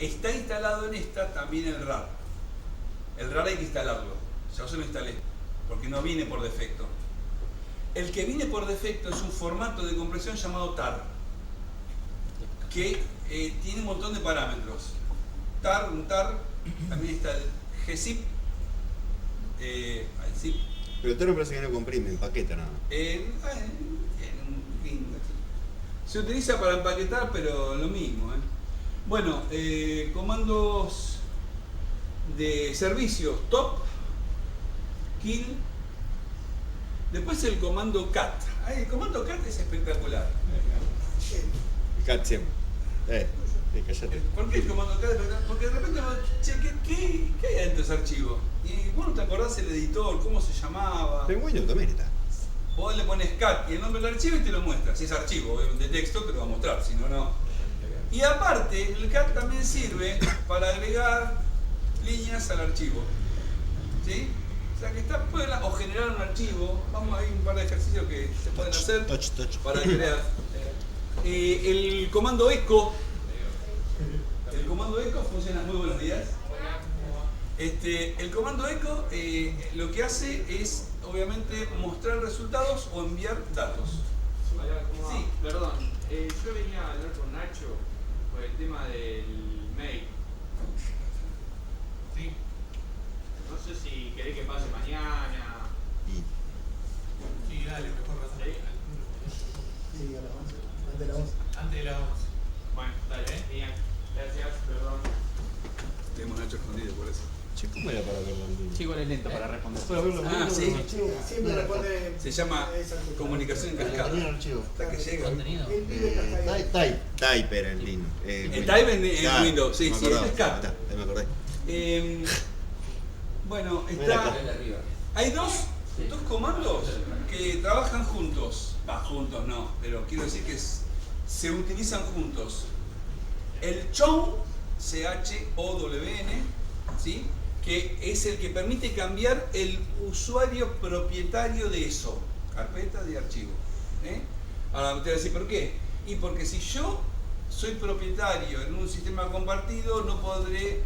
Está instalado en esta también el RAR. El RAR hay que instalarlo. Yo se lo instalé, porque no viene por defecto. El que viene por defecto es un formato de compresión llamado TAR, que tiene un montón de parámetros. Un TAR, también está el GZIP, el zip. Pero TAR me parece que no comprime, empaqueta nada. Se utiliza para empaquetar, pero lo mismo. Bueno, comandos de servicios, top, kill. Después el comando cat. El comando cat es espectacular. Cat siempre. Cállate. ¿Por qué el comando cat es espectacular? Porque de repente vos, che, ¿qué hay adentro de ese archivo? Y vos no te acordás el editor, cómo se llamaba. Pero en Windows también está. Vos le pones cat y el nombre del archivo y te lo muestra. Si es archivo de texto te lo va a mostrar, si no, no. Y aparte, el cat también sirve para agregar líneas al archivo. ¿Sí? O sea que está, o generar un archivo. Vamos a ver un par de ejercicios que se pueden hacer para crear. El comando echo. El comando echo funciona. Muy buenos días. El comando echo lo que hace es obviamente mostrar resultados o enviar datos. Hola, ¿cómo va? Sí. Perdón, yo venía a hablar con Nacho por el tema del mail. Sí. No sé si querés que pase mañana. Sí, dale, mejor vas a ¿Sí? Sí, a las 11, antes de las 11. Antes de las 11. Bueno, dale, bien. Gracias, perdón. Tenemos Nacho escondido por eso. Che, ¿cómo era para verlo en vivo? Sí, igual es lento para responder. Ah, sí. Siempre responde. Se llama comunicación en cascada. Tenía un archivo. Hasta que llega. Contenido. Él vive en Cascais. Type era el Linux. El Type en Windows, sí, me sí, acordaba, es cat. ya me acordé. Bueno, Mira hay dos comandos que trabajan juntos. Juntos no, pero quiero decir que se utilizan juntos. El chown, C-H-O-W-N, ¿sí? Que es el que permite cambiar el usuario propietario de eso, carpeta de archivo. Ahora te voy a decir por qué. Y porque si yo soy propietario en un sistema compartido, no podré,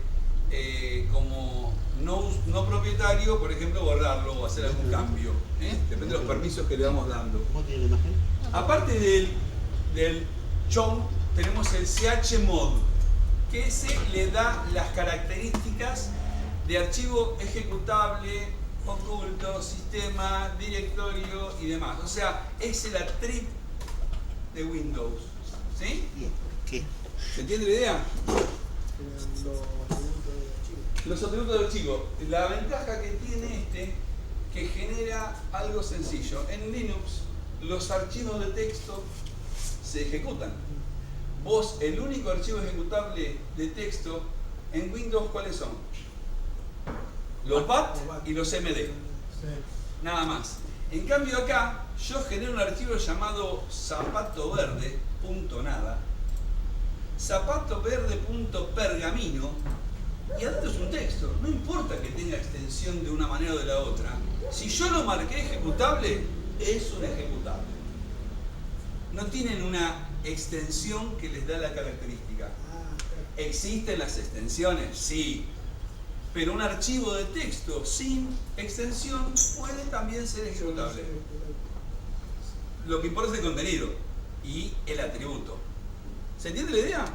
como no propietario, por ejemplo, borrarlo o hacer algún cambio. Depende de los permisos que le vamos dando. ¿Cómo tiene la imagen? Aparte del chown, tenemos el chmod, que ese le da las características de archivo ejecutable, oculto, sistema, directorio y demás. O sea, es el atrib de Windows. ¿Sí? ¿Qué? ¿Se entiende la idea? Los atributos del archivo. La ventaja que tiene que genera algo sencillo. En Linux, los archivos de texto se ejecutan. Vos, el único archivo ejecutable de texto en Windows, ¿cuáles son? Los BAT y los MD. Nada más. En cambio acá, yo genero un archivo llamado zapatoverde.nada, zapatoverde.pergamino, y adentro es un texto. No importa que tenga extensión de una manera o de la otra. Si yo lo marqué ejecutable, es un ejecutable. No tienen una extensión que les da la característica. ¿Existen las extensiones? Sí. Pero un archivo de texto sin extensión puede también ser ejecutable. Lo que importa es el contenido y el atributo. ¿Se entiende la idea?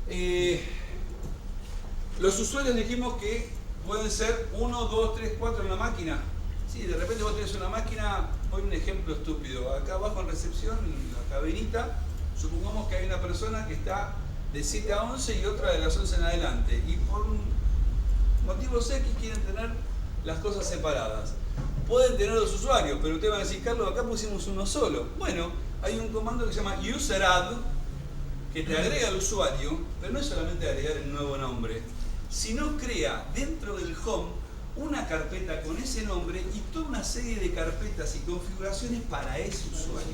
Sí. Los usuarios dijimos que pueden ser 1, 2, 3, 4 en la máquina. Sí, de repente vos tenés una máquina, voy a un ejemplo estúpido. Acá abajo en recepción, en la cabinita, supongamos que hay una persona que está de 7 a 11 y otra de las 11 en adelante. Y por motivos X quieren tener las cosas separadas. Pueden tener dos usuarios, pero ustedes van a decir, Carlos, acá pusimos uno solo. Bueno, hay un comando que se llama useradd, que te agrega al usuario, pero no es solamente agregar el nuevo nombre, sino crea dentro del home una carpeta con ese nombre y toda una serie de carpetas y configuraciones para ese usuario.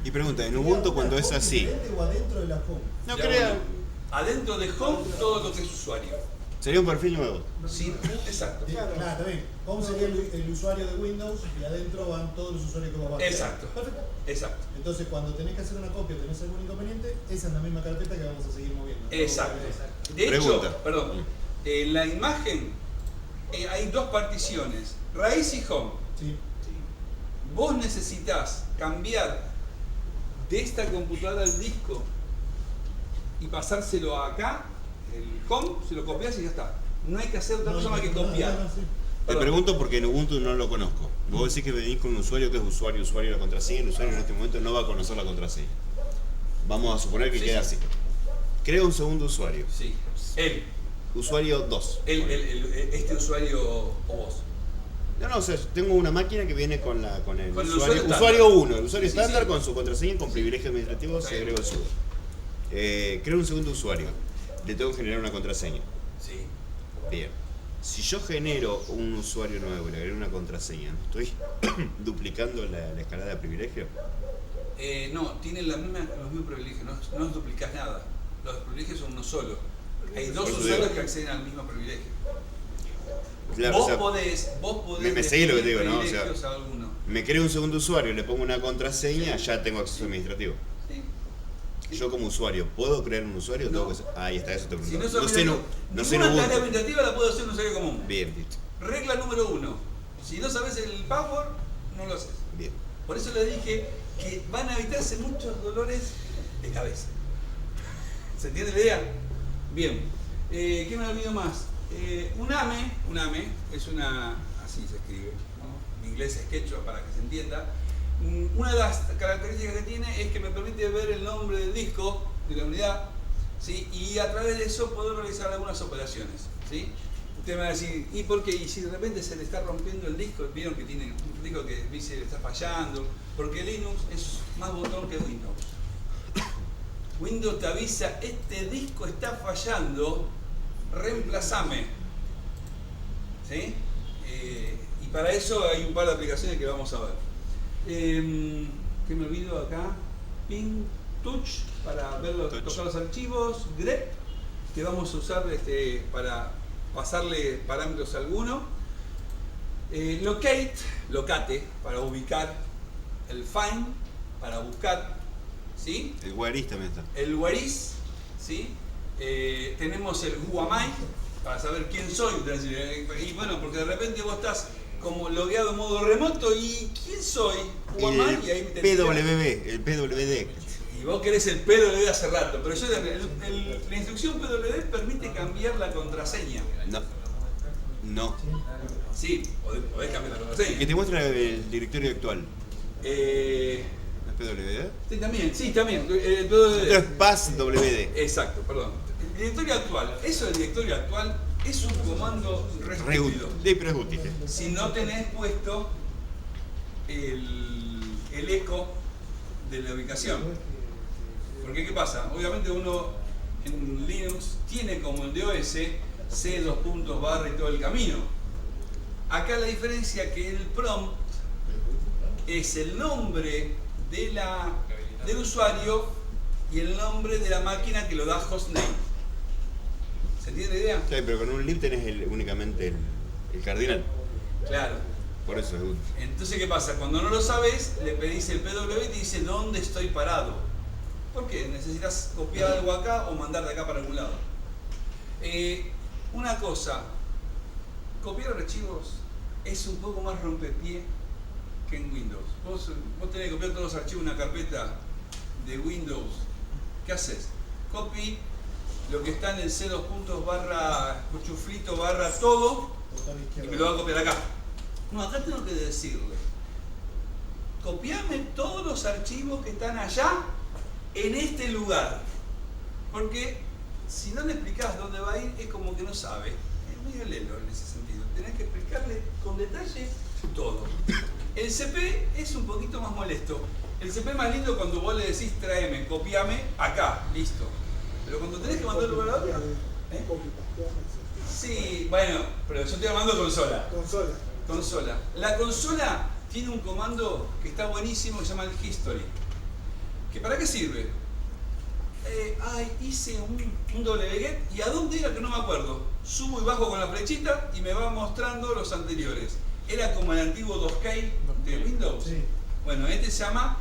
Y pregunta, en Ubuntu cuando es así. ¿O adentro de la home? No Ya, crea. bueno, adentro de home todo lo que es usuario. Sería un perfil nuevo. Sí, exacto. Claro, también. ¿Cómo sería el usuario de Windows y adentro van todos los usuarios que vos vas a crear? Exacto. Perfecto. Exacto. Entonces, cuando tenés que hacer una copia o tenés algún inconveniente, esa es la misma carpeta que vamos a seguir moviendo. Exacto. De hecho, Pregunta. perdón, en la imagen hay dos particiones, raíz y home. Sí. Vos necesitas cambiar de esta computadora al disco y pasárselo acá, el home, se lo copias y ya está. No hay que hacer otra cosa más que copiar. Sí. Te Perdón. pregunto porque en Ubuntu no lo conozco. Vos decís que venís con un usuario que es usuario de la contraseña. El usuario en este momento no va a conocer la contraseña. Vamos a suponer que Sí, queda sí. así. Creo un segundo usuario. Sí, Usuario 2. este usuario o vos. No, o sea, tengo una máquina que viene con el Con el usuario, usuario estándar. usuario 1, el usuario Sí, sí, estándar sí. con su contraseña y con privilegio administrativo Está se bien. agrego el sudo. Creo un segundo usuario. Le tengo que generar una contraseña. Sí. Bien. Si yo genero un usuario nuevo y le agrego una contraseña, ¿no estoy duplicando la escalada de privilegio? No, tienen los mismos privilegios, no duplicás nada. Los privilegios son uno solo. Hay dos Eso usuarios digo. que acceden al mismo privilegio. Claro, Vos o sea, podés me seguís lo que te digo, ¿no? O sea, privilegios a alguno. me creo un segundo usuario, le pongo una contraseña, ya tengo acceso administrativo. Sí. Yo como usuario, ¿puedo crear un usuario? No. Tengo que... Ahí está, eso te Si pregunto. no sos No sé, no sé en ninguna tarea Ubuntu. administrativa la puede hacer un usuario común. Bien, listo. Regla número 1. Si no sabes el password, no lo haces. Bien. Por eso les dije que van a evitarse muchos dolores de cabeza. ¿Se entiende la idea? Bien. ¿Qué me olvido más? Un AME es una... así se escribe, ¿no? En inglés es Quechua para que se entienda. Una de las características que tiene es que me permite ver el nombre del disco, de la unidad, ¿sí? Y a través de eso puedo realizar algunas operaciones, ¿sí? Usted me va a decir, ¿y por qué? Y si de repente se le está rompiendo el disco, vieron que tiene un disco que dice le está fallando, porque Linux es más botón que Windows. Windows te avisa, este disco está fallando, reemplazame. ¿Sí? Y para eso hay un par de aplicaciones que vamos a ver. ¿Qué me olvido acá? Ping Touch para ver tocar los archivos, grep, que vamos a usar para pasarle parámetros a alguno. Locate para ubicar, el find para buscar, ¿sí? El Whereis también está. El whereis, ¿sí? Tenemos el who am I para saber quién soy. Y bueno, porque de repente vos estás como logueado en modo remoto y ¿quién soy? Who am I? Y ahí te el PWD. y vos querés el PWD hace rato, pero yo, la instrucción PWD permite cambiar la contraseña. No. Sí, podés cambiar la contraseña. Que te muestra el directorio actual. Eh, ¿No es PWD? sí, también. Esto es PASWD. Exacto, perdón. El directorio actual, eso del directorio actual es un comando re estúpido. Pero es útil. Si no tenés puesto el eco de la ubicación. Porque ¿qué pasa? Obviamente uno en Linux tiene como el DOS C // y todo el camino. Acá la diferencia que el prompt es el nombre del usuario y el nombre de la máquina que lo da hostname. ¿Se entiende la idea? Sí, pero con un lib tenés únicamente el cardinal. Claro. Por eso es útil. Entonces, ¿qué pasa? Cuando no lo sabes, le pedís el PW y te dice ¿dónde estoy parado? ¿Por qué? ¿Necesitas copiar algo acá o mandar de acá para algún lado? Una cosa, copiar archivos es un poco más rompepié que en Windows. Vos tenés que copiar todos los archivos en una carpeta de Windows. ¿Qué haces? Copy lo que está en el C2 /cuchuflito /todo y me lo va a copiar acá. No, acá tengo que decirle, copiame todos los archivos que están allá en este lugar. Porque si no le explicás dónde va a ir, es como que no sabe. Es medio lelo en ese sentido. Tenés que explicarle con detalle todo. El CP es un poquito más molesto. El CP más lindo cuando vos le decís tráeme, copiame acá, listo. Pero cuando tenés que mandarlo para otro, sí, bueno, pero yo estoy llamando consola. Consola. La consola tiene un comando que está buenísimo que se llama el history. ¿Que para qué sirve? hice un wget y a dónde era que no me acuerdo. Subo y bajo con la flechita y me va mostrando los anteriores. Era como el antiguo 2K de Windows. Sí. Bueno, este se llama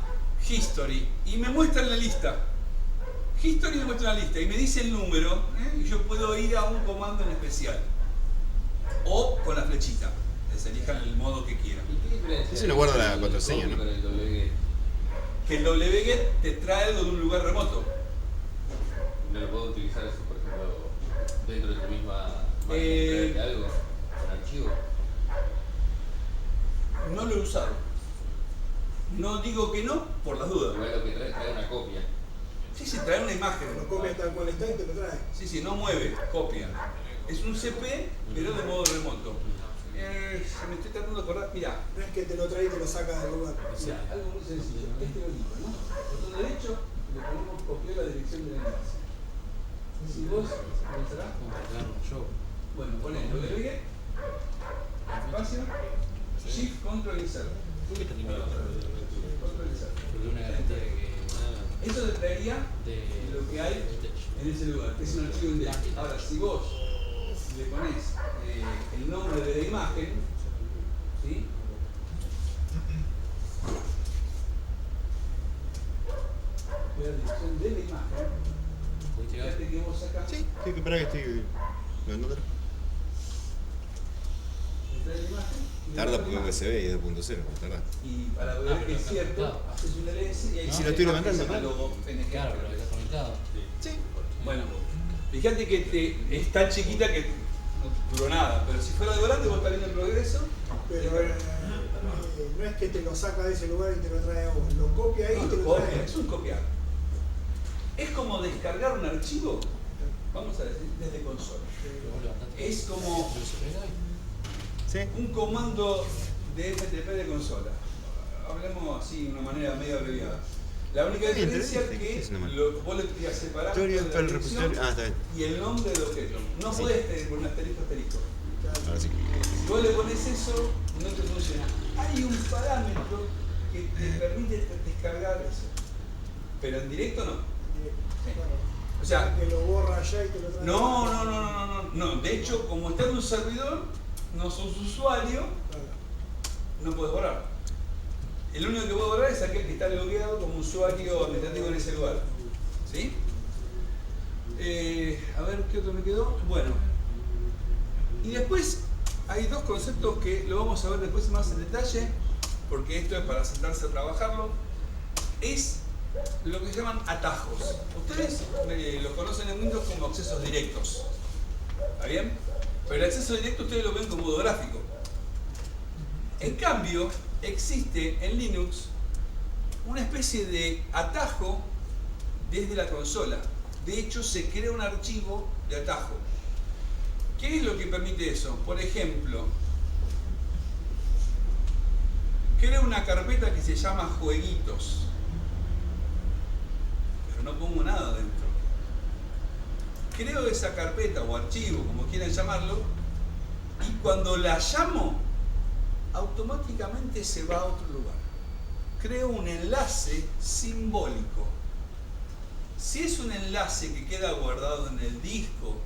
History y me muestra la lista. History me muestra la lista y me dice el número, y yo puedo ir a un comando en especial. O con la flechita. Les elijan el modo que quieran. ¿Y qué diferencia? Ese no guarda la hay contraseña, ¿no? con el wget? Que el wget te trae algo de un lugar remoto. ¿No lo puedo utilizar eso, por ejemplo, dentro de tu misma máquina? Eh, ¿Traerte algo? ¿Un archivo? No lo he usado. No digo que no, por las dudas. Igual lo que trae una copia. Sí, trae una imagen. Lo copia tal cual está y te lo trae. Sí, no mueve, copia. Es un CP, pero de modo remoto. Me estoy tratando de acordar. Mirá, No es que te lo trae y te lo saca del lugar. mirá, algo muy sencillo. Este lo digo, ¿no? Botón derecho, le ponemos copiar la dirección del enlace. Si vos, ¿cómo será? Bueno, ponés wget, espacio, shift, control, insert. Control, insert. Eso te traería lo que hay en ese lugar, que es un archivo index. Ahora, si vos le pones el nombre de la imagen, ¿sí? La dirección de la imagen, fíjate que vos acá, Sí, que esperá que estoy viendo. entrás en la imagen, y Tarda le porque pones USB y es 2.0, tarda. y para ver que es cierto, haces un LS y ahí Si se lo estoy llama levantando, ese claro. logo PNG. Claro, pero está conectado. Sí. Bueno, fíjate que es tan chiquita que no duró nada, pero si fuera de grande vos estás viendo el progreso. Pero no es que te lo saca de ese lugar y te lo trae a vos. Lo copia ahí y te lo Copia, trae. es un copiar. Es como descargar un archivo, vamos a decir, desde consola. Es como Sí. un comando de FTP de consola. Hablemos así de una manera medio abreviada. La única Sí, diferencia es interesante, que es una manera. vos le tendrías que separar Teoría la para el dirección repositorio. Ah, está bien. y el nombre del objeto. No Sí. puedes tener un asterisco. Ahora sí. Si vos le pones eso, no te funciona. Hay un parámetro que te permite descargar eso. Pero en directo no. O sea, que lo borra allá y te lo trae. no. De hecho, como está en un servidor, no sos usuario, Claro. no puedes borrar. El único que puede borrar es aquel que está logueado como usuario administrativo en ese lugar. ¿Sí? A ver, ¿qué otro me quedó? Bueno. Y después hay dos conceptos que lo vamos a ver después más en detalle, porque esto es para sentarse a trabajarlo. Es lo que se llaman atajos. Ustedes los conocen en Windows como accesos directos. ¿Está bien? Pero el acceso directo ustedes lo ven como modo gráfico. En cambio, existe en Linux una especie de atajo desde la consola. De hecho, se crea un archivo de atajo. ¿Qué es lo que permite eso? Por ejemplo, creo una carpeta que se llama jueguitos, pero no pongo nada dentro. Creo esa carpeta o archivo, como quieran llamarlo, y cuando la llamo, automáticamente se va a otro lugar. Creo un enlace simbólico. Si es un enlace que queda guardado en el disco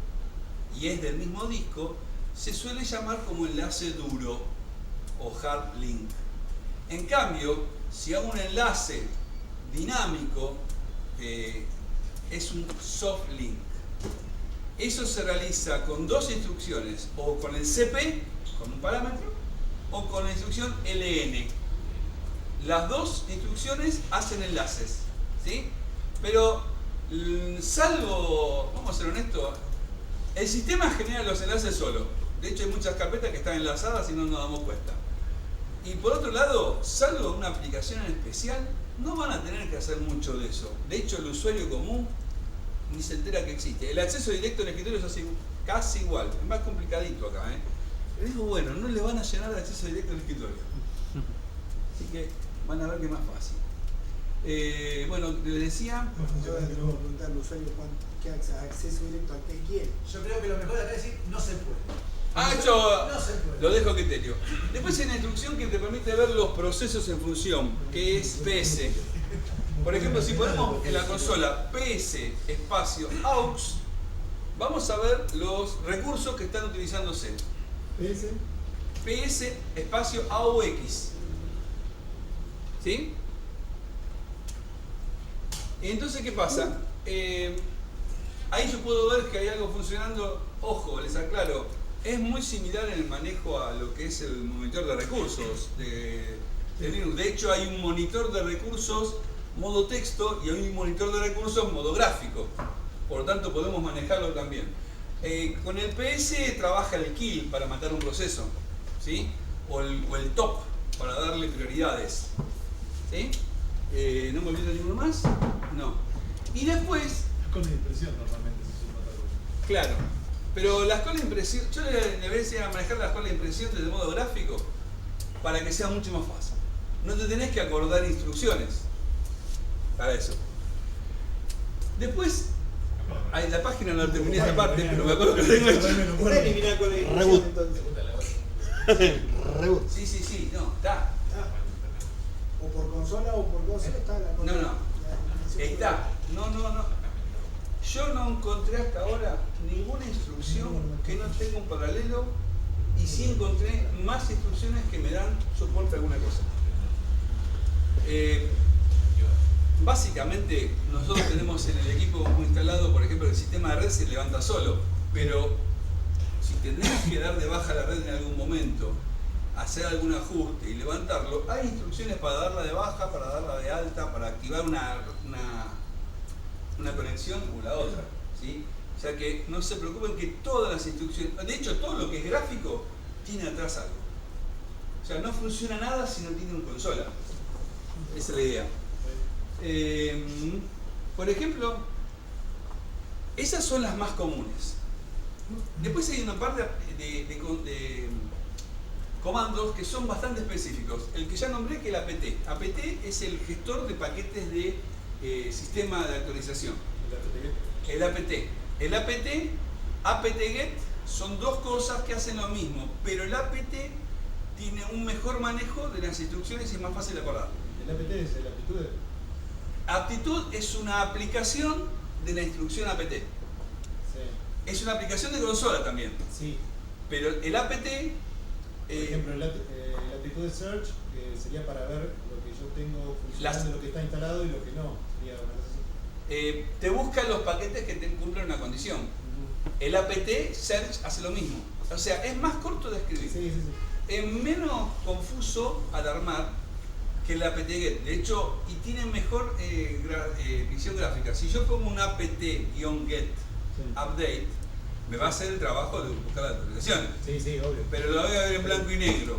y es del mismo disco, se suele llamar como enlace duro o hard link. En cambio, si hago un enlace dinámico, es un soft link. Eso se realiza con dos instrucciones, o con el CP, con un parámetro, o con la instrucción LN. Las dos instrucciones hacen enlaces, ¿sí? Pero salvo, vamos a ser honestos, el sistema genera los enlaces solo. De hecho hay muchas carpetas que están enlazadas y no nos damos cuenta. Y por otro lado, salvo una aplicación en especial, no van a tener que hacer mucho de eso. De hecho el usuario común ni se entera que existe. El acceso directo en el escritorio es así, casi igual, es más complicadito acá, ¿eh? Pero digo, bueno, no le van a llenar el acceso directo al escritorio. Así que van a ver que es más fácil. Bueno, les decía... Ahora tenemos que preguntar al usuario qué acceso directo a qué quiere. Yo creo que lo mejor acá es decir no se puede. Yo No se puede. lo dejo a criterio. Después hay una instrucción que te permite ver los procesos en función, que es PS. Por ejemplo, si ponemos en la consola PS espacio AUX, vamos a ver los recursos que están utilizándose. PS espacio AUX. ¿Sí? Entonces, ¿qué pasa? Ahí yo puedo ver que hay algo funcionando. Ojo, les aclaro, es muy similar en el manejo a lo que es el monitor de recursos de Linux. De hecho, hay un monitor de recursos modo texto y hay un monitor de recursos modo gráfico. Por lo tanto, podemos manejarlo también. Con el PS trabaja el kill para matar un proceso, ¿sí? O el top para darle prioridades, ¿sí? ¿No me olvido ninguno más? No. Y después... Con la impresión normalmente se suma otra cosa. Claro. Pero la escuela de impresión... Yo debería enseñar a manejar la escuela de impresión desde modo gráfico para que sea mucho más fácil. No te tenés que acordar instrucciones para eso. Después... Ahí la página no terminé esta parte, pero me acuerdo que lo tengo hecho. Está eliminada con la impresión, Reboot. entonces. Reboot. Sí, no, está. O por consola o por consola está la No. la- Está. No. Yo no encontré hasta ahora ninguna instrucción que no tenga un paralelo y sí encontré más instrucciones que me dan soporte a alguna cosa. Básicamente nosotros tenemos en el equipo instalado, por ejemplo, el sistema de red se levanta solo, pero si tenemos que dar de baja la red en algún momento, hacer algún ajuste y levantarlo, hay instrucciones para darla de baja, para darla de alta, para activar una conexión o la otra, ¿sí? O sea que no se preocupen que todas las instrucciones, de hecho todo lo que es gráfico tiene atrás algo. O sea, no funciona nada si no tiene una consola. Esa es la idea. Por ejemplo, esas son las más comunes. Después hay una parte de comandos que son bastante específicos. El que ya nombré, que es el apt. Apt es el gestor de paquetes de sistema de actualización. El apt. El apt-get son dos cosas que hacen lo mismo, pero el apt tiene un mejor manejo de las instrucciones y es más fácil de acordar. El APT es el aptitud. Aptitud es una aplicación de la instrucción apt. Sí. Es una aplicación de consola también, Sí. pero el apt... Por ejemplo, el aptitud de search sería para ver lo que yo tengo funcionando, lo que está instalado y lo que no. Sería una cosa así. te busca los paquetes que te cumplen una condición. El apt search hace lo mismo. O sea, es más corto de escribir. Sí. Es menos confuso al armar que el apt-get. De hecho, y tiene mejor visión gráfica. Si yo pongo un apt-get update, me va a hacer el trabajo de buscar las actualizaciones. Sí, obvio. Pero lo voy a ver en blanco y negro.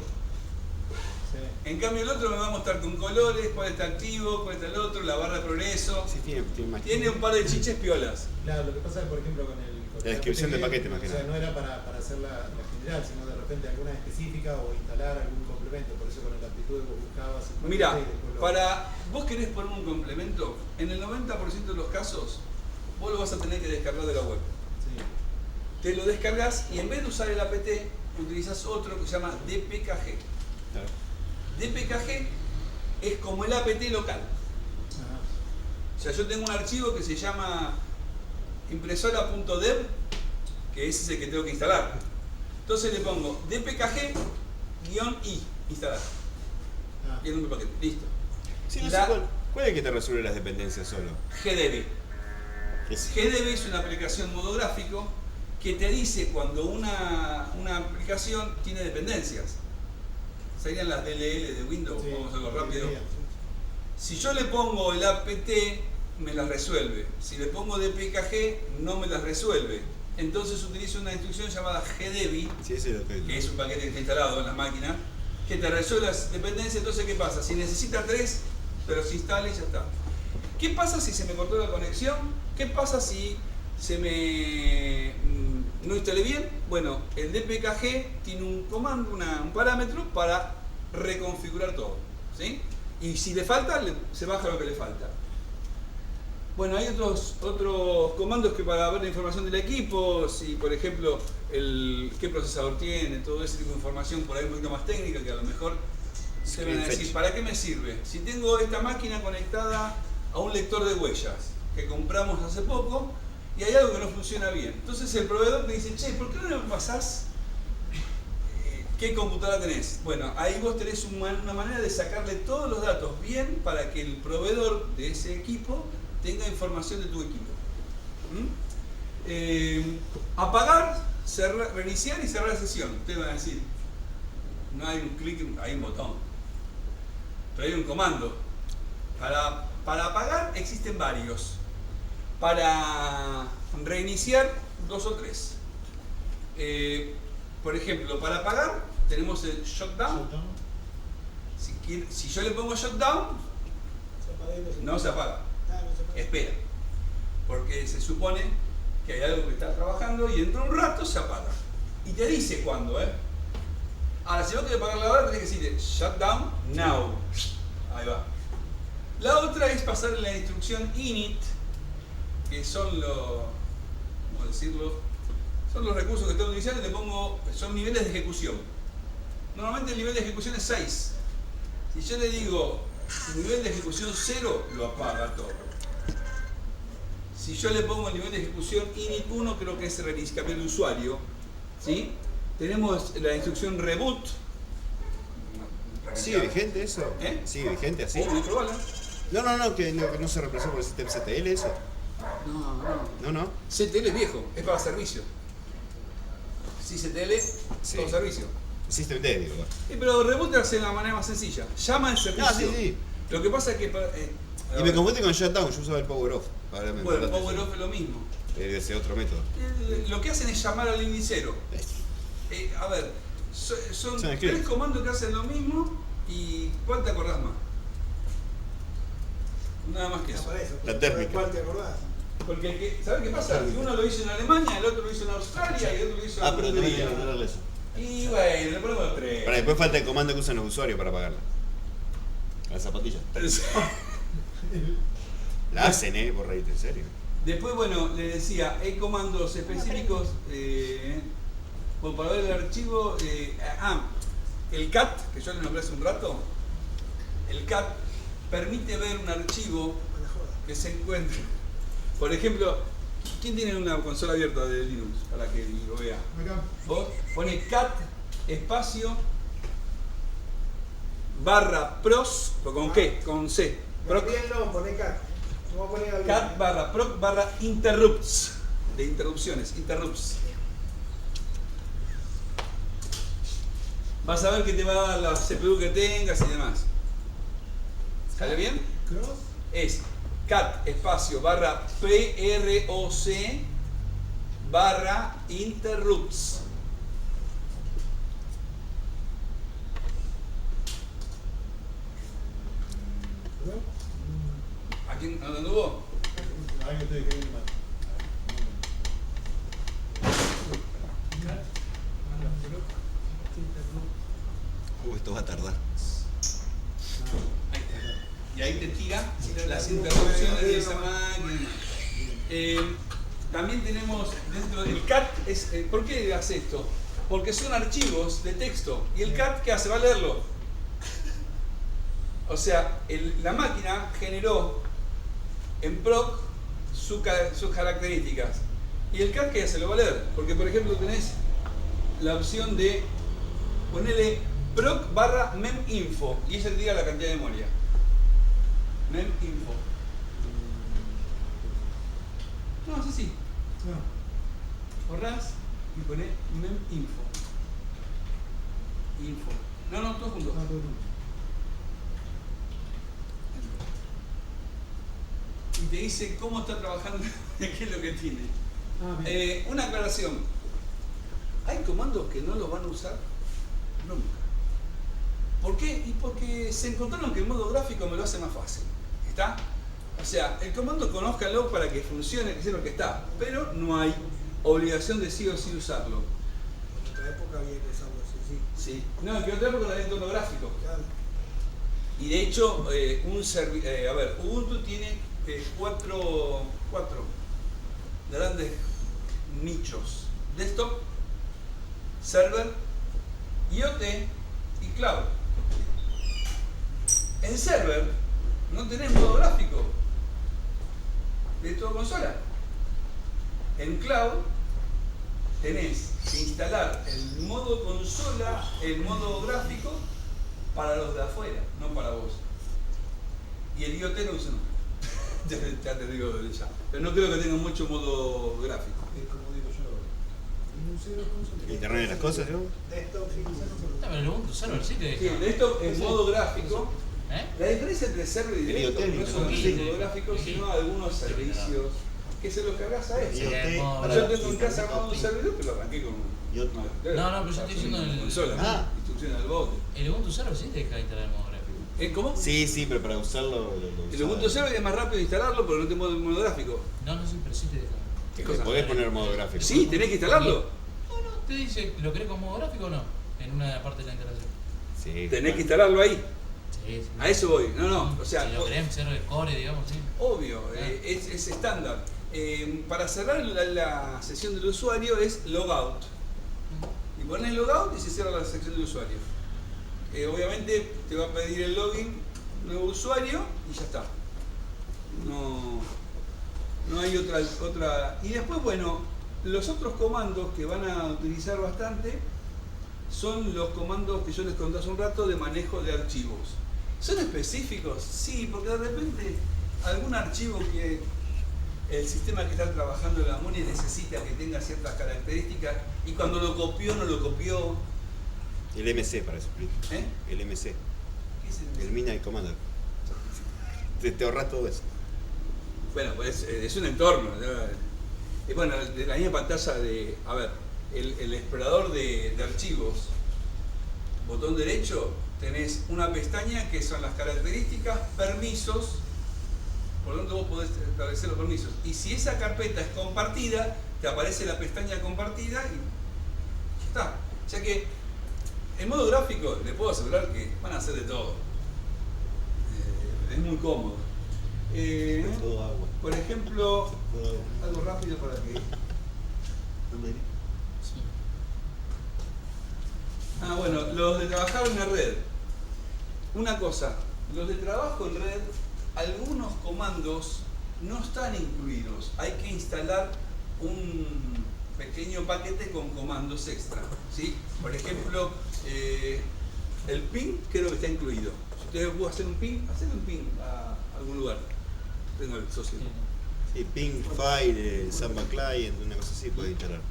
Sí. En cambio el otro me va a mostrar con colores, cuál está activo, cuál está el otro, la barra de progreso. Sí, tiene más. Tiene un par de chiches piolas. Claro, lo que pasa es, por ejemplo, con el... La descripción de paquete, más que O sea, nada. no era para hacer la general, sino de repente alguna específica o instalar algún complemento. Por eso con el aptitud vos buscabas el paquete Mira, y después lo... para vos querés poner un complemento, en el 90% de los casos vos lo vas a tener que descargar de la web. Sí. Te lo descargas y en vez de usar el apt, utilizas otro que se llama dpkg. Claro. dpkg es como el apt local. Ajá. O sea, yo tengo un archivo que se llama impresora.dev, que ese es el que tengo que instalar. Entonces le pongo dpkg-i, instalar. Ah. Y el nombre del paquete, listo. Sí, no La- sé cuál es el que te resuelve las dependencias solo. gdb. Es- gdb es una aplicación modo gráfico que te dice cuando una aplicación tiene dependencias. Serían las DLL de Windows, Sí, vamos a hacerlo rápido. debería, sí. Si yo le pongo el apt, me las resuelve. Si le pongo dpkg, no me las resuelve. Entonces utilizo una instrucción llamada gdb, Sí, ese es lo que es un paquete que está instalado en la máquina, que te resuelve las dependencias. Entonces, ¿qué pasa? Si necesita 3, pero se instala y ya está. ¿Qué pasa si se me cortó la conexión? ¿Qué pasa si se me no instalé bien? Bueno, el dpkg tiene un comando, un parámetro para reconfigurar todo, ¿sí? Y si le falta, se baja lo que le falta. Bueno, hay otros comandos que para ver la información del equipo, si por ejemplo qué procesador tiene, todo ese tipo de información por ahí un poquito más técnica, que a lo mejor se van a decir, ¿para qué me sirve? Si tengo esta máquina conectada a un lector de huellas que compramos hace poco y hay algo que no funciona bien. Entonces el proveedor me dice, che, ¿por qué no me pasás qué computadora tenés? Bueno, ahí vos tenés una manera de sacarle todos los datos bien para que el proveedor de ese equipo tenga información de tu equipo. Apagar, reiniciar y cerrar la sesión. Ustedes van a decir, no hay un clic, hay un botón. Pero hay un comando. Para apagar existen varios. Para reiniciar, 2 o 3. Por ejemplo, para apagar tenemos el shutdown. Si yo le pongo shutdown, no se apaga. Espera. Porque se supone que hay algo que está trabajando y dentro de un rato se apaga. Y te dice cuándo, Ahora, si vos querés apagarla ahora, tenés que decir shutdown now. Ahí va. La otra es pasarle la instrucción init, que son los, ¿cómo decirlo? Son los recursos que tengo que utilizar y le pongo, son niveles de ejecución. Normalmente el nivel de ejecución es 6. Si yo le digo nivel de ejecución 0, lo apaga todo. Si yo le pongo el nivel de ejecución init 1, creo que es cambiar de usuario. ¿Sí? Tenemos la instrucción reboot. ¿Sigue vigente eso? ¿Sigue vigente así? No, que no se reemplazó por el sistema CTL eso. No. CTL es viejo, es para servicio. Sí, CTL, sí. Todo servicio. System D, digo. Pero reboot hace de la manera más sencilla. Llama al servicio. Sí. Lo que pasa es que... y me confundí con shutdown, yo usaba el power off. Bueno, el power off es lo mismo. Ese otro método. Lo que hacen es llamar al indicero. A ver, son 3 comandos que hacen lo mismo y ¿cuál te acordás más? Nada más que eso. La térmica. ¿Cuál te acordás? Porque, ¿sabes qué pasa? Uno lo hizo en Alemania, el otro lo hizo en Australia y el otro lo hizo en pero no Hungría. que darle eso. Y bueno, le ponemos 3. Para después falta el comando que usan los usuarios para apagarla. Las zapatillas. La hacen, borradita, en serio. Después, bueno, les decía, hay comandos específicos para ver el archivo. El cat, que yo le nombré hace un rato, el cat permite ver un archivo que se encuentre. Por ejemplo, ¿quién tiene una consola abierta de Linux para que lo vea? Acá. Vos pone cat espacio barra pros, ¿con qué? Con C. Gabriel no, pone cat. Vamos a poner Gabriel. Cat barra proc barra interrupts, de interrupciones, interrupts. Vas a ver que te va a dar la CPU que tengas y demás. ¿Sale bien? Cross. Es cat espacio barra PROC barra interrupts. ¿A quién anduvo? Ahí estoy escribiendo mal. Esto va a tardar. Y ahí te tira las interrupciones de esa máquina. También tenemos dentro del CAT, ¿por qué hace esto? Porque son archivos de texto. ¿Y el CAT qué hace? Va a leerlo. O sea, la máquina generó en proc sus características. ¿Y el CAT qué hace? Lo va a leer. Porque, por ejemplo, tenés la opción de ponerle proc barra meminfo y ella te diga la cantidad de memoria. Meminfo. No, es así. Borrás y ponés meminfo. Info. No, todo junto. Y te dice cómo está trabajando y qué es lo que tiene. Una aclaración. Hay comandos que no los van a usar nunca. ¿Por qué? Y porque se encontraron que el modo gráfico me lo hace más fácil. ¿Está? O sea, el comando conózcalo para que funcione, que es lo que está. Pero no hay obligación de sí o sí usarlo. En otra época había que usarlo, sí. No, que en otra época no había entorno gráfico. Claro. Y de hecho, Ubuntu tiene 4 grandes nichos: desktop, server, IoT y cloud. En server no tenés modo gráfico, de toda consola. En cloud tenés que instalar el modo consola, el modo gráfico para los de afuera, no para vos. Y el IoT no usa nunca. Ya te digo ya. Pero no creo que tenga mucho modo gráfico. Es como digo yo, Internet de las cosas, ¿no? Desktop, sí, Pero el Ubuntu Server sí te deja. Sí, de esto en modo gráfico. ¿Eh? La diferencia entre server y directo IoT, no es solamente el modo gráfico, sino algunos servicios que se los cargas a eso. IoT, Yo tengo en casa armado un servidor que lo arranqué con IoT. No, pero yo estoy diciendo el- consola, instrucciones al bote. El Ubuntu Server sí te deja instalar el modo gráfico. ¿Cómo? Sí, pero para usarlo. El Ubuntu Server es más rápido de instalarlo, pero no te modo modo gráfico. No, sí, pero sí te deja. ¿Qué cosa? Podés poner modo gráfico. Sí, tenés que instalarlo. No, te dice, ¿lo querés con modo gráfico o no? En una parte de la instalación. Sí, Tenés que instalarlo ahí. Sí, sí. A eso voy. No, o sea, si lo querés ser el core, digamos, sí. obvio, es estándar. Para cerrar la sesión del usuario es logout. Y pones logout y se cierra la sección del usuario. Obviamente te va a pedir el login, nuevo usuario y ya está. No hay otra. Y después, bueno, los otros comandos que van a utilizar bastante son los comandos que yo les conté hace un rato de manejo de archivos. ¿Son específicos? Sí, porque de repente algún archivo que el sistema que está trabajando en la MUNI necesita que tenga ciertas características y cuando lo copió no lo copió. El MC para eso. ¿Eh? El MC. ¿Qué es El Midnight Commander. Te ahorras todo eso. Bueno, pues es un entorno. Y bueno, de la misma pantalla de, a ver, el explorador de archivos, botón derecho, tenés una pestaña que son las características, permisos, por lo tanto vos podés establecer los permisos. Y si esa carpeta es compartida, te aparece la pestaña compartida y ya está. O sea que en modo gráfico les puedo asegurar que van a hacer de todo. Es muy cómodo. Todo agua. Por ejemplo, Todo agua. algo rápido para que... Bueno, los de trabajar en la red. Una cosa, los de trabajo en red, algunos comandos no están incluidos. Hay que instalar un pequeño paquete con comandos extra, ¿sí? Por ejemplo, el ping creo que está incluido. Si ustedes pueden hacer un ping a algún lugar. Tengo el socio. Sí, Ping, File, Samba Client, una cosa así puede instalar.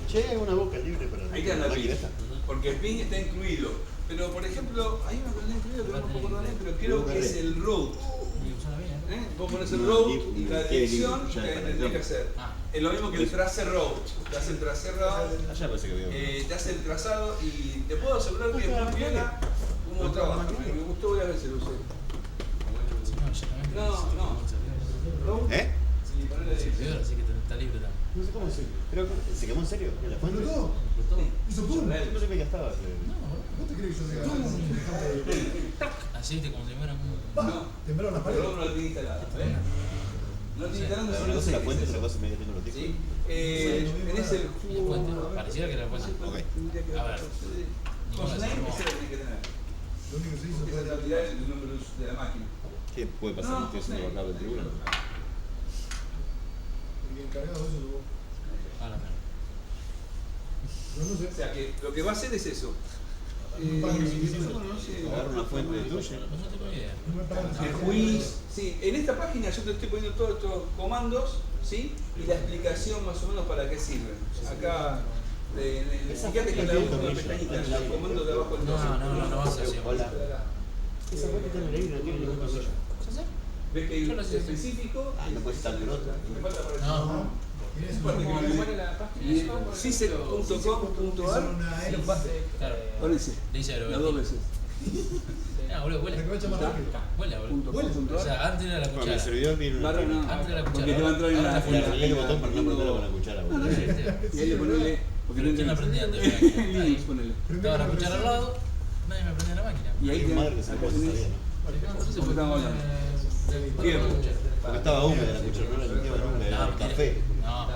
Che, hay una boca libre para Ahí queda la máquina ping, esta. porque el ping está incluido. Pero por ejemplo, hay una que no está incluido, pero no me acuerdo bien, pero creo que es el root. Y funciona bien, ¿eh? Vos pones el route y la dirección que tendría que hacer. Ah. Es lo mismo que el trace route. Te hace el trace route, Allá parece que veo. te hace el trazado y te puedo asegurar que es muy piola cómo trabaja. Me gustó varias veces lo usé. Sí, no, exactamente. No. Route, ¿Eh? y ponerle Sí, dirección. peor, así que está libre también. No sé cómo se. Pero se quemó en serio. ¿En la fuente? ¿Explotó? Explotó. ¿Hizo pum? No sé que ya estaba. No, ¿Vos te crees que yo diga? así te como si fuera un... No, Temblaron las pero el paredes. otro no lo tiene instalado. ¿Ves? No lo tiene instalado, Una solo cosa sé es la qué fuente, es otra eso. cosa es medio tecnológico. ¿Sí? Tenés el La jugo. fuente, pareciera que era la fuente. Ok. A ver. Hostname, ese lo tenés que tener. Lo único que se hizo Porque fue esa cantidad es el número de la máquina. ¿Qué puede pasar? Estoy haciendo backup del tribunal. el encargado de eso tuvo. A la mierda. No sé. O sea que lo que va a hacer es eso. Agarra una fuente tuya. No tengo idea. No me pagan. El quiz. Sí, en esta página yo te estoy poniendo todos estos comandos, ¿sí? Y la explicación más o menos para qué sirven. Acá, fíjate que la última pestañita, el comando de abajo del No vas a hacer. Hola. Esa fuente está en el aire y no tiene ningún tornillo. Ves que hay Yo un lo sé. específico. Ah, no puede estar con otra. Me falta por eso. No. Tienes Bueno, una- ¿cómo era la página? Y cise.com.ar, Claro. ponese, Dice las dos veces. No, boludo, huele. La que va a echar más rápido. Huele, boludo. O sea, antes era la Bueno, el cuchara. servidor viene una. Barra no, Antes de la porque cuchara. te va a entrar en Ahora la la Le arreglé el botón para no apretarlo con la cuchara. boludo. Y ahí le ponele, porque Pero ¿quién no aprendía antes de Linux, Linux? ponele. Estaba la cuchara al lado, nadie me prendía la máquina. Y ahí Hay un madre que se acá puede tenés- sabía, ¿no? Entonces ¿Cómo estamos hablando? Tiempo. Porque estaba húmeda la cuchara, no la limpiaba nunca, era el café. No,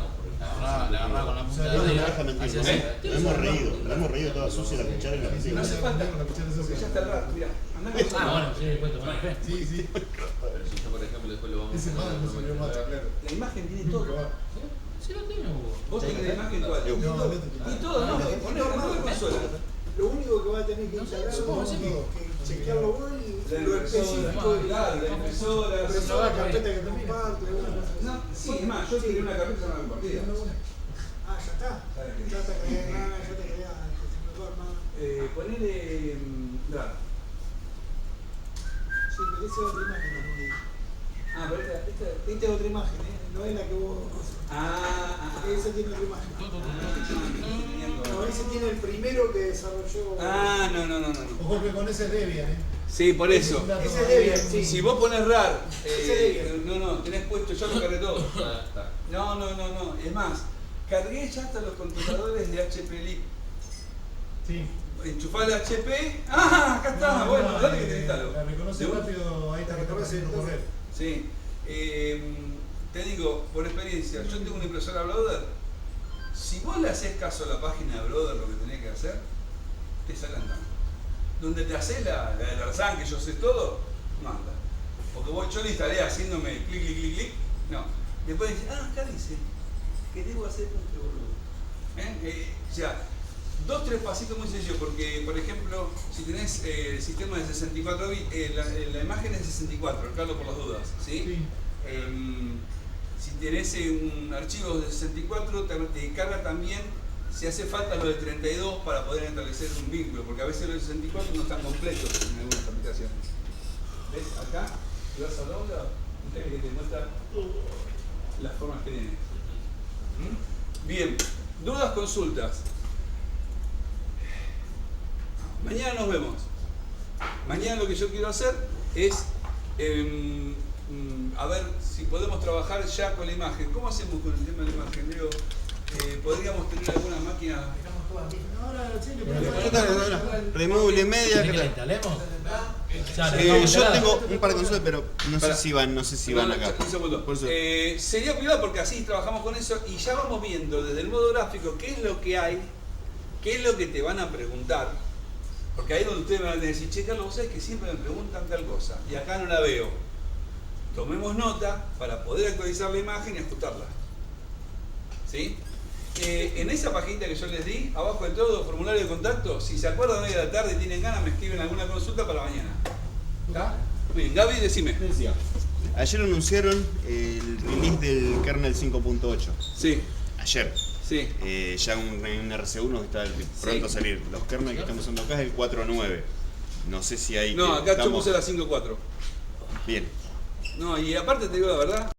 la agarraba con la punta No de me la deja mentir, nos hemos reído toda sucia la cuchara y la metí. No hace falta. Con la cuchara Porque sucia. ya está el rato, mirá. Andá con Ah, bueno, sí, después tomar café. Sí, sí. Pero si yo, por ejemplo, después lo vamos Ese más no salió más, claro. La imagen tiene Nunca todo. va. Sí lo tiene, Hugo. Vos tenés la imagen cuál. No, no te Y todo, no, ponés la consola. Lo único que va a tener que instalar supongo, es sí. que chequearlo vos y La lo impresora, específico. claro, la impresora. La carpeta que comparte, alguna cosa así. No, sí, es más, yo tiré una carpeta no la compartía. Ah, ya está. Ya te creé nada, ya te creé nada. Ponele. Dar. Sí, pero esa es otra imagen, no podía. Ah, pero esta. Esta es otra imagen, no es la que vos. Esa tiene otra imagen. No, ese tiene el primero que desarrolló. No. Ojo que con ese es Debian, Sí, por eso. Ese es Debian, sí. Si vos pones RAR, Ese no, tenés puesto, yo lo cargué todo. No. Es más, cargué ya hasta los controladores de HP Lip. Sí. Enchufá el HP. ¡Ah! Acá está. Bueno, dale que te instalo. La reconoce De un- rápido, ahí está reconociendo correr. Sí. Te digo, por experiencia, yo tengo una impresora Brother. Si vos le haces caso a la página de Brother, lo que tenés que hacer, te sacan tanto. Donde te haces la de Tarzán, que yo sé todo, no anda. Porque yo le instalé haciéndome clic. No. Después dice, acá dice que debo hacer punto boludo. O sea, 2-3 pasitos muy sencillos, porque, por ejemplo, si tenés el sistema de 64 bits, la imagen es de 64, Carlos, por las dudas, ¿sí? Sí. Si tenés un archivo de 64, te carga también, si hace falta, lo de 32 para poder establecer un vínculo, porque a veces los de 64 no están completos en algunas aplicaciones. ¿Ves? Acá, si vas a download, fíjate que te muestra las formas que tiene. Bien, dudas, consultas. Mañana nos vemos. Mañana lo que yo quiero hacer es a ver si podemos trabajar ya con la imagen. ¿Cómo hacemos con el tema de la imagen, Leo? ¿Podríamos tener alguna máquina? Ahora, sí, Remove media. ¿Querés que la instalemos? Ya, la dejamos Yo instalada. tengo un par de consolas, pero no sé si van acá. Un segundo. Por eso. Sería cuidado porque así trabajamos con eso y ya vamos viendo desde el modo gráfico qué es lo que hay, qué es lo que te van a preguntar. Porque ahí es donde ustedes me van a decir, che, Carlos, vos sabés que siempre me preguntan tal cosa y acá no la veo. Tomemos nota para poder actualizar la imagen y ajustarla. ¿Sí? En esa paginita que yo les di, abajo de todo, formulario de contacto, si se acuerdan hoy de la tarde y tienen ganas, me escriben alguna consulta para mañana. ¿Está? Muy bien, Gaby, decime. Ayer anunciaron el release del kernel 5.8. Sí, Ayer. sí. Ya un RC1 que está pronto a salir. Los kernels que estamos usando acá es el 4.9. No sé si hay. No, acá yo estamos... puse la 5.4. Bien. No, y aparte te digo la verdad,